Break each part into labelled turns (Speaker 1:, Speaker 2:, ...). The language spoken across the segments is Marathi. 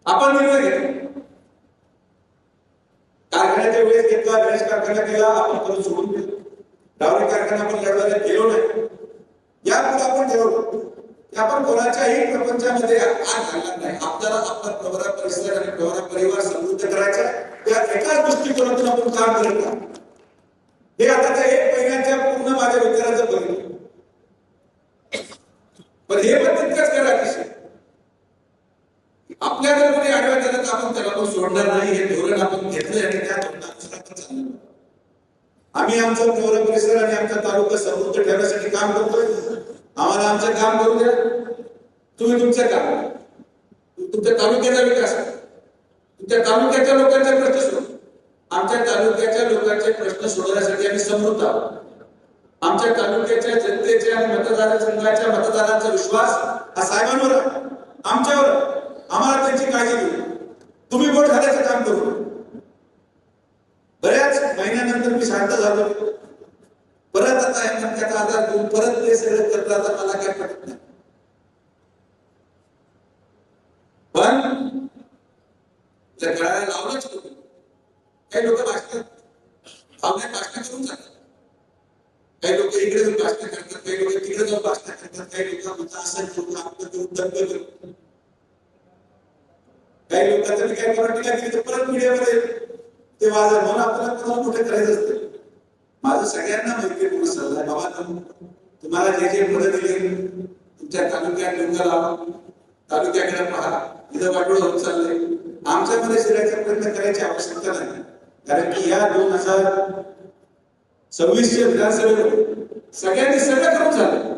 Speaker 1: आपण निर्णय घेतला, कारखान्याच्या वेळेस घेतला, गणेश कारखाना केला, आपण परत सोडून दिला. डावरी कारखाना आपण लढवायला गेलो नाही. यापुढे आपण ठरवलं की आपण कोणाच्याही प्रपंचामध्ये हात घालणार नाही. आपल्याला आपला प्रवरा परिसर आणि प्रवरा परिवार समृद्ध करायचा, त्या एकाच दृष्टिकोनातून आपण काम करत आहोत. हे आता त्या 1 महिन्याच्या पूर्ण माझ्या विचाराचं बघितलं. पण हे पण तितकंच करायचं, आपल्या जर कोणी आडव्या झालं तर आपण त्याला पण सोडणार नाही. हे धोरण आपण घेतलंय आणि त्या धोरणानुसार आपण चाललो. आम्ही आमचा प्रवरा परिसर आणि आमचा तालुका समृद्ध ठेवण्यासाठी काम करतोय. आम्हाला आमचं काम करू द्या, तुम्ही तुमचं काम, तुमच्या तालुक्याचा विकास, तुमच्या तालुक्याच्या लोकांचे प्रश्न सोडवा. आमच्या तालुक्याच्या लोकांचे प्रश्न सोडवण्यासाठी आम्ही समृद्ध आहोत. आमच्या तालुक्याच्या जनतेच्या आणि मतदार संघाच्या मतदारांचा विश्वास हा साहेबांवर आहे, आमच्यावर. आम्हाला त्यांची काळजी घेऊ. तुम्ही वोट घालायचं काम करू. बऱ्याच महिन्यानंतर मी शांत झालो. परत आता या मनाचा आधार घेऊन परत ते सगळं करता आता मला काय पटत नाही. पण त्या गळ्याला लावलंच होतं. काही लोक भाषण लावण्यात भाषण करून जातात. काही लोक इकडे जाऊन भाषण करतात, काही लोक तिकडे जाऊन भाषण करतात, काही लोक म्हणतात असं करून आपलं करून दंग करतात. काही लोकांचं काय मराठीला गेली तर परत मीडियामध्ये ते वाजत, म्हणून आपल्याला कोणाला मोठे करायचं असते. माझं सगळ्यांना मैत्रीपूर्ण सल्ला आहे, बाबा तुम्हाला जे जे मदत दिली तुमच्या तालुक्यात डोंगा लावा, तालुक्याकडे पहा, इथं वाटोळ होत चाललंय. आमच्यामध्ये शिरायचा प्रयत्न करायची आवश्यकता नाही. कारण की या 2026च्या विधानसभेमध्ये सगळ्यांनी सगळं करून झालं.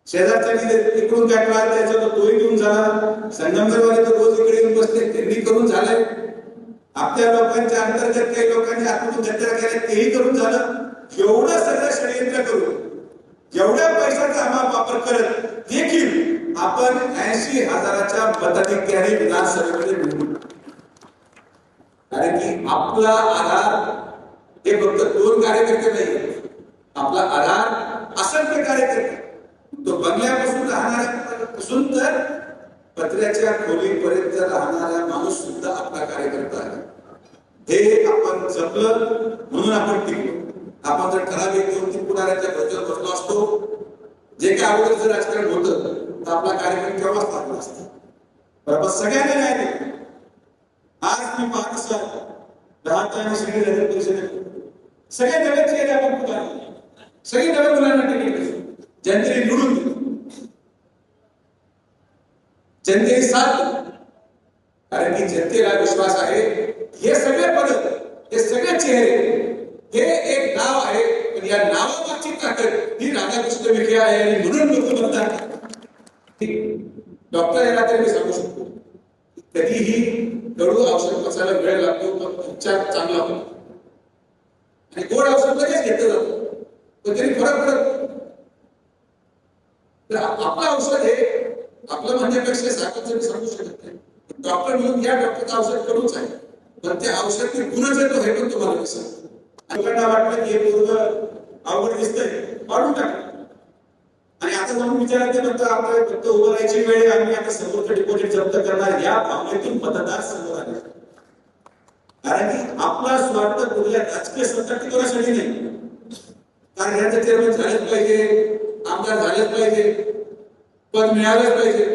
Speaker 1: शेजारच्या इकडून काय कळाल त्याच्यावर तोही घेऊन झाला, संगमनेरवाले तर रोज इकडे येऊन बसले, त्यांनी करून झालंय. आपल्या लोकांच्या अंतर्गत काही लोकांनी आतून गद्दार केले, तेही करून झालं. एवढं सगळं षडयंत्र करून एवढ्या पैशाचा आम्हाला वापर करत देखील आपण 80,000च्या मताधिक्याने विधानसभेमध्ये निवडून. कारण की आपला आधार हे फक्त 2 कार्यकर्ते नाही, आपला आधार असंख्य कार्यकर्ते. तो बंगल्यापासून राहणाऱ्यापासून तर पत्र्याच्या खोलीपर्यंत राहणारा माणूस सुद्धा आपला कार्यकर्ता आहे. हे आपण जपलं म्हणून आपण टिकलो. आपण जर ठराविक 2-3 पुढाऱ्याच्या बरोबर बसलो असतो, जे काय अगोदर जर राजकारण होतं तर आपला कार्यक्रम केव्हाच लागला असता. बरोबर सगळ्यांना न्याय दिला. आज मी पाहत असाल राहता आणि सगळे नगर परिषदेत सगळे नगरचे गेले, आपण पुढारी सगळी नगर मुलांना तिकीट जनतेने निवडून दिलं, जनतेने साथ दिली. कारण की जनतेला विश्वास आहे हे सगळे पद, हे सगळे चेहरे, हे एक नाव आहे. पण या नावामागची ताकद ही राधाकृष्ण विखे आहे आणि म्हणून लोक म्हणतात. डॉक्टर याला तरी मी सांगू शकतो कधीही कडू औषध पचायला वेळ लागतो पण उपचार चांगला होतो, आणि गोड औषध लगेच घेतलं जातं पण तरी फरक पडत. तर आपलं औषध हे आपलं म्हणण्यापेक्षा साखर सांगू शकत नाही. डॉक्टर म्हणून या डॉक्टरचं औषध कडूच आहे, पण ते औषध गुणच येतो हे पण तुम्हाला दिसत. लोकांना वाटलं की हे पूर्ण अवघड दिसतंय, वाढून टाकलं. आणि आता जाऊन विचारायचं म्हणतं आपल्याला फक्त उभं राहायची वेळ, आम्ही आता सर्वत्र डिपॉझिट जप्त करणार, या भावनेतून मतदार समोर आले. कारण की आपला स्वार्थ कुठल्या राजकीय सत्ता टिकवण्यासाठी नाही. कारण ह्याचं चेअरमन झालेच पाहिजे, आमदार झालेच पाहिजे, पद मिळालंच पाहिजे.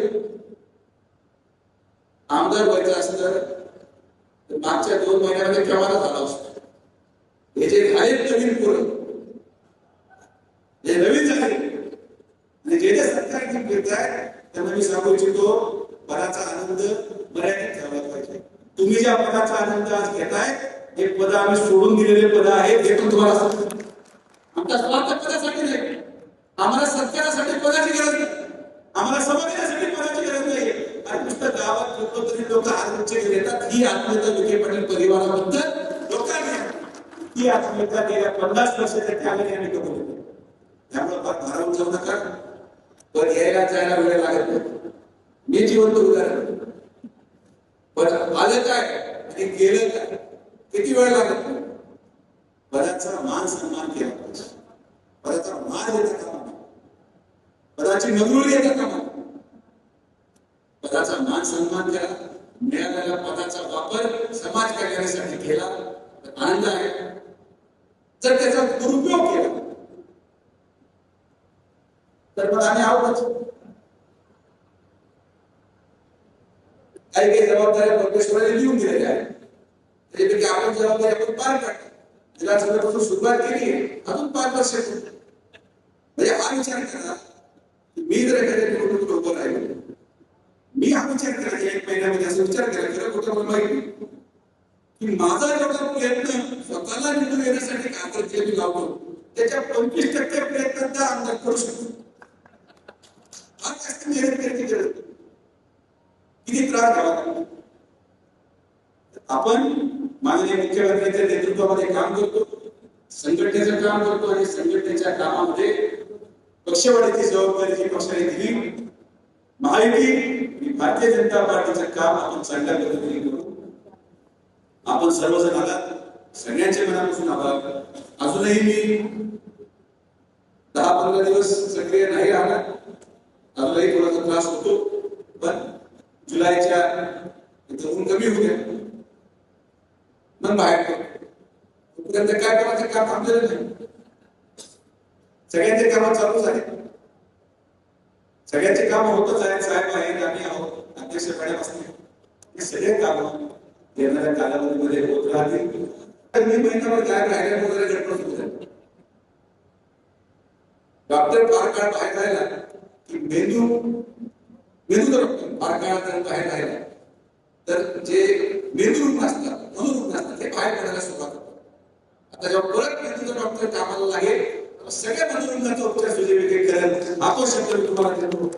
Speaker 1: आमदार व्हायचं असतं तर मागच्या 2 महिन्यामध्ये केव्हा झाला असतो. हे जे झालेत नवीन पोरं, जे नवीन झाले आणि जे सरकार घेत आहे त्यांना मी सांगू इच्छितो, पदाचा आनंद मर्यादित ठेवला पाहिजे. तुम्ही ज्या पदाचा आनंद आज घेताय हे पद आम्ही सोडून दिलेले पद आहेत, हे पण तुम्हाला सांगतो. आमच्या स्वार्थ पदासाठी नाही, आम्हाला सत्कारासाठी पदाची गरज नाही, आम्हाला समाधानासाठी पदाची गरज नाही. आणि नुसतं गावात लोक तरी लोक आत्महत्या घेतात, ही आत्महत्या विखे पाटील परिवाराबद्दल लोकांनी ही आत्महत्या गेल्या 50 वर्षाच्या त्यामध्ये आम्ही कबूल केली. त्यामुळे भारावून जाऊ नका. पण यायला जायला वेळ लागत नाही. मी जिवंत उदाहरण, पण आलं काय आणि गेलं काय किती वेळ लागत नाही. पदाचा मान सन्मान केला पाहिजे, पदाचा मान येता कामा नये, पदाची नगरुळी येता कामा नये. पदाचा मान सन्मान करा, मिळालेल्या पदाचा वापर समाज कल्याणासाठी केला तर आनंद आहे. जर त्याचा दुरुपयोग केला तर मग आम्ही आहोतच. काही काही जबाबदाऱ्या परमेश्वराने लिहून दिलेल्या आहेत, त्याच्यापैकी आपण जबाबदारी आपण पार पाडतो. विधानसभेपासून सुरुवात केली आहे, अजून 5 वर्ष म्हणजे हा विचार करा, मी जर एखाद्या निवडणुकीत उभं राहिलो, मी हा विचार करायचा 1 महिन्यामध्ये, असा विचार करा, खरं खोटं मला माहिती की माझा जेवढा प्रयत्न स्वतःला निवडून येण्यासाठी कागद मी लावतो त्याच्या 25% प्रयत्नात आमदार करू शकतो. हा जास्त मेहनत करायची गरज नाही. किती त्रास घ्यावा. आपण माननीय मुख्यमंत्र्यांच्या नेतृत्वामध्ये काम करतो, संघटनेचं काम करतो आणि संघटनेच्या कामामध्ये पक्षवाढीची जबाबदारी जी पक्षाने दिली, महायुती भारतीय जनता पार्टीचं काम आपण चांगल्या पद्धतीने करू. आपण सर्वजण आलात, सगळ्यांचे मनापासून आभार. अजूनही मी 10-15 दिवस सक्रिय नाही राहणार, अजूनही थोडासा त्रास होतो, पण जुलैच्या ऊन कमी होऊ द्या, मग बाहेर पडतो. तोपर्यंत काय करायचं काम थांबलेलं नाही. सगळ्यांचे काम चालू झाले, सगळ्यांचे काम होतच आहेत. साहेब आहेत, आम्ही आहोत, अध्यक्ष मॅडम असतील, हे सगळे काम येणाऱ्या कालावधीमध्ये होत राहतील. तर मी महिनाभर गायब राहिल्या वगैरे गडबड सुरू झाली. डॉक्टर फार काळ बाहेर राहिला की मेंदूचा डॉक्टर फार काळ बाहेर राहिला तर जे मेंदू रुग्ण असतात, मनोरुग्ण असतात, ते बाहेर पडायला सुरुवात होतात. आता जेव्हा परत मेंदूचा डॉक्टर कामाला लागेल, सगळ्या मनोरुग्णाचा उपचार सुजय विखे करेल. हा तो शब्द मी तुम्हाला देतो.